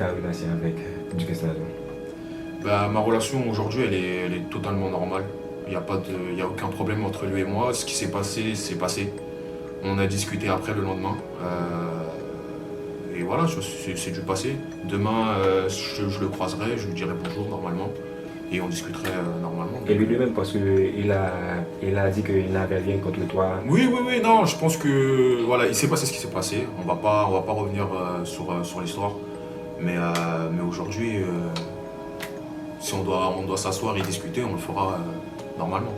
ta relation avec du Quesnado? Bah, ma relation aujourd'hui, elle est totalement normale. Il y a aucun problème entre lui et moi. Ce qui s'est passé, c'est passé. On a discuté après le lendemain. Et voilà, c'est du passé. Demain, je le croiserai, je lui dirai bonjour normalement. Et on discuterait normalement. Et lui de même, parce qu'il il a dit qu'il n'avait rien contre toi. Oui, non, je pense que voilà, il s'est passé ce qui s'est passé. On va pas revenir sur l'histoire. Mais aujourd'hui, si on doit s'asseoir et discuter, on le fera normalement.